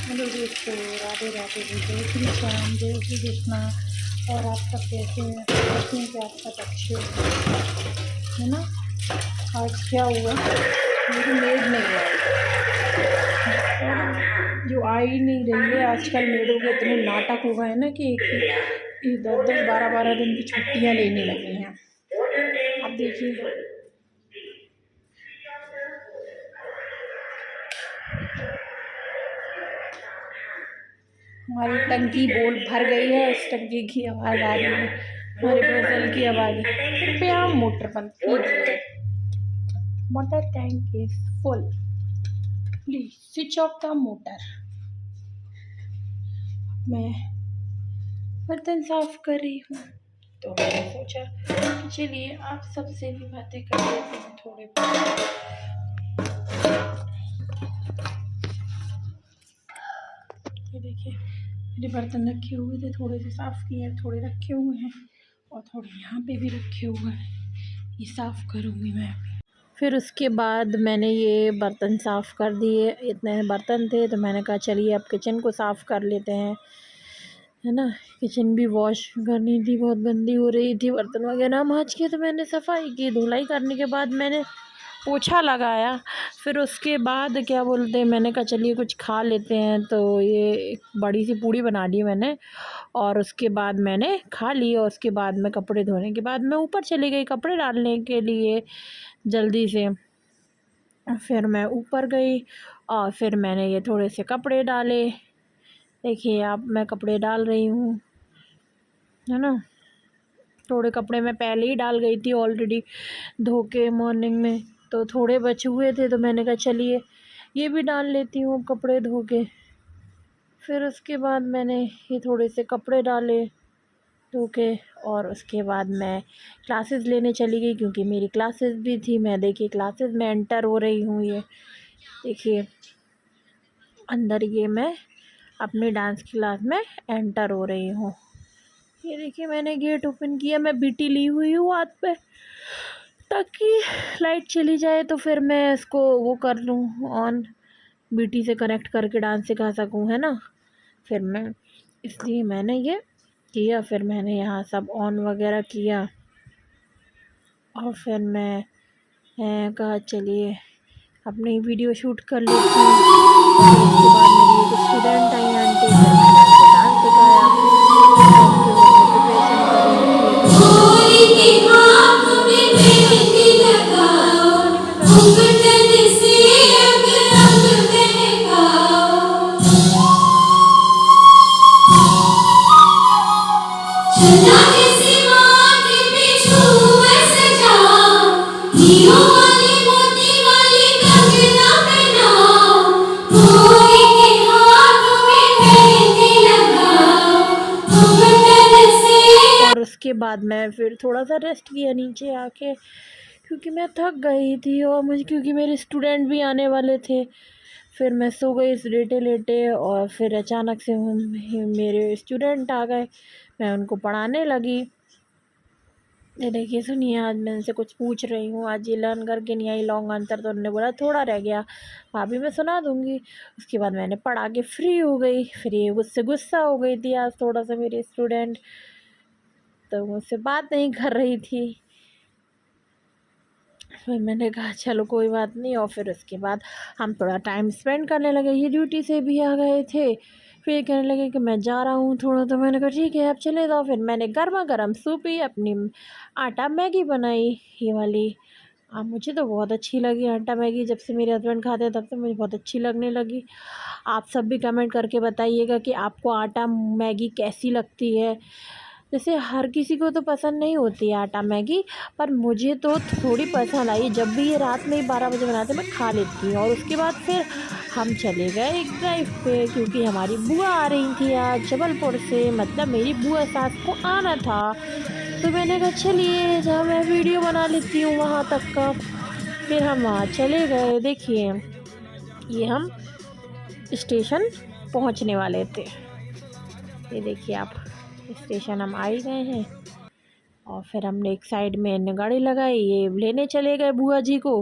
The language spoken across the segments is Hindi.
हेलो दोस्तों, राधे राधे जी, जय श्री श्याम, जय श्री कृष्णा। और आप सब कैसे हैं? कैसे हैं कि आप सब अच्छे हो, है ना। आज क्या हुआ, मेरी मेड नहीं आई, और जो आ ही नहीं रही है। आजकल मेडों के इतने नाटक हो गए हैं ना कि एक 10-10 12-12 दिन की छुट्टियां लेने लगी हैं। अब देखिए, हमारी टंकी बोल भर गई है, उस टंकी की आवाज़ आ रही है, हमारे बेसल की आवाज़। कृपया मोटर बंद कीजिए, motor tank is full, please switch off the motor. मैं बर्तन साफ कर रही हूँ, तो मैंने सोचा कि चलिए आप सबसे भी बातें कर लेते हैं थोड़े बहुत। ये देखिए, मेरे बर्तन रखे हुए थे, थोड़े से साफ़ किए, थोड़े रखे हुए हैं और थोड़े यहाँ पे भी रखे हुए हैं। ये साफ़ करूँगी मैं। फिर उसके बाद मैंने ये बर्तन साफ़ कर दिए। इतने बर्तन थे तो मैंने कहा चलिए अब किचन को साफ़ कर लेते हैं, है ना। किचन भी वॉश करनी थी, बहुत गंदी हो रही थी, बर्तन वगैरह मांज के तो मैंने सफाई की। धुलाई करने के बाद मैंने पोछा लगाया। फिर उसके बाद क्या बोलते हैं, मैंने कहा चलिए कुछ खा लेते हैं, तो ये एक बड़ी सी पूड़ी बना ली मैंने और उसके बाद मैंने खा ली। और उसके बाद मैं कपड़े धोने के बाद मैं ऊपर चली गई कपड़े डालने के लिए जल्दी से। फिर मैं ऊपर गई और फिर मैंने ये थोड़े से कपड़े डाले। देखिए अब मैं कपड़े डाल रही हूँ, है ना। थोड़े कपड़े मैं पहले ही डाल गई थी ऑलरेडी धो के मॉर्निंग में, तो थोड़े बचे हुए थे तो मैंने कहा चलिए ये भी डाल लेती हूँ कपड़े धो के। फिर उसके बाद मैंने ये थोड़े से कपड़े डाले धो के और उसके बाद मैं क्लासेस लेने चली गई, क्योंकि मेरी क्लासेस भी थी। मैं देखिए क्लासेस में एंटर हो रही हूँ। ये देखिए अंदर ये मैं अपनी डांस क्लास में एंटर हो रही हूँ। ये देखिए मैंने गेट ओपन किया, मैं बीटी ली हुई हूँ हाथ पे ताकि लाइट चली जाए तो फिर मैं इसको वो कर लूँ ऑन, बीटी से कनेक्ट करके डांस सिखा सकूँ, है ना। फिर मैं इसलिए मैंने ये किया। फिर मैंने यहाँ सब ऑन वगैरह किया और फिर मैं कहा चलिए अपनी वीडियो शूट कर लेती हूँ। फिर उसके बाद मेरी एक स्टूडेंट आई आंटी, फिर मैंने उनको डांस सिखाया क्योंकि वो अपनी प्रिपरेशन कर रही थी। तो गाने में कर रही थी। देखिए आप और उसके बाद मैं फिर थोड़ा सा रेस्ट किया नीचे आके, क्योंकि मैं थक गई थी और मुझे क्योंकि मेरे स्टूडेंट भी आने वाले थे। फिर मैं सो गई लेटे लेटे और फिर अचानक से मेरे स्टूडेंट आ गए, मैं उनको पढ़ाने लगी। ये देखिए सुनिए, आज मैं उनसे कुछ पूछ रही हूँ, आज ये लर्न करके नहीं आई लॉन्ग आंसर, तो उन्होंने बोला थोड़ा रह गया, भाभी मैं सुना दूँगी। उसके बाद मैंने पढ़ा के फ्री हो गई। फिर ये मुझसे गुस्सा हो गई थी आज थोड़ा सा मेरी स्टूडेंट, तो मुझसे बात नहीं कर रही थी। फिर मैंने कहा चलो कोई बात नहीं, और फिर उसके बाद हम थोड़ा टाइम स्पेंड करने लगे। ये ड्यूटी से भी आ गए थे, फिर कहने लगे कि मैं जा रहा हूँ थोड़ा, तो मैंने कहा ठीक है आप चले जाओ। फिर मैंने गर्मा गर्म सूपी अपनी आटा मैगी बनाई, ये वाली। मुझे तो बहुत अच्छी लगी आटा मैगी, जब से मेरे हस्बैंड खाते हैं तब से मुझे बहुत अच्छी लगने लगी। आप सब भी कमेंट करके बताइएगा कि आपको आटा मैगी कैसी लगती है। जैसे हर किसी को तो पसंद नहीं होती है आटा मैगी, पर मुझे तो थोड़ी पसंद आई। जब भी ये रात में 12 बजे बनाते मैं खा लेती हूँ। और उसके बाद फिर हम चले गए एक ड्राइव पे, क्योंकि हमारी बुआ आ रही थी आज जबलपुर से, मतलब मेरी बुआ सास को आना था। तो मैंने कहा चलिए जहाँ मैं वीडियो बना लेती हूँ वहाँ तक का। फिर हम वहाँ चले गए। देखिए ये हम स्टेशन पहुँचने वाले थे, ये देखिए आप स्टेशन हम आ ही गए हैं। और फिर हमने एक साइड में गाड़ी लगाई, ये लेने चले गए बुआ जी को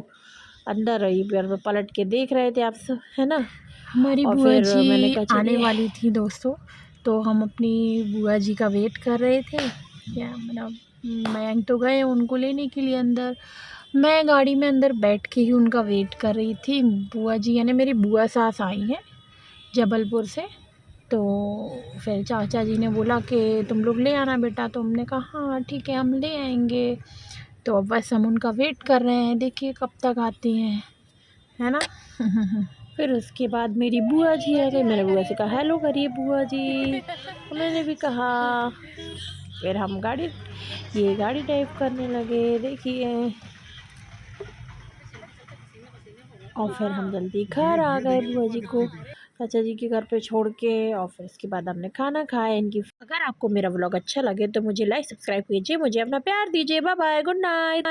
अंदर। ही पैर में पलट के देख रहे थे आप सब, है ना। हमारी और बुआ फिर जी मैंने कहा आने चलिए। वाली थी दोस्तों, तो हम अपनी बुआ जी का वेट कर रहे थे। क्या मतलब मयंक तो गए उनको लेने के लिए अंदर, मैं गाड़ी में अंदर बैठ के ही उनका वेट कर रही थी। बुआ जी यानी मेरी बुआ सास आई हैं जबलपुर से, तो फिर चाचा जी ने बोला कि तुम लोग ले आना बेटा, तो हमने कहा हाँ ठीक है हम ले आएंगे। तो अब बस हम उनका वेट कर रहे हैं, देखिए कब तक आती हैं, है ना। फिर उसके बाद मेरी बुआ जी आ गई, मैंने बुआ से कहा हेलो करिए बुआ जी, तो मैंने भी कहा। फिर हम ये गाड़ी ड्राइव करने लगे, देखिए। और फिर हम जल्दी घर आ गए बुआ जी को चाचा जी के घर पे छोड़ के, और फिर उसके बाद हमने खाना खाया इनकी। अगर आपको मेरा व्लॉग अच्छा लगे तो मुझे लाइक सब्सक्राइब कीजिए, मुझे अपना प्यार दीजिए। Bye bye, good night.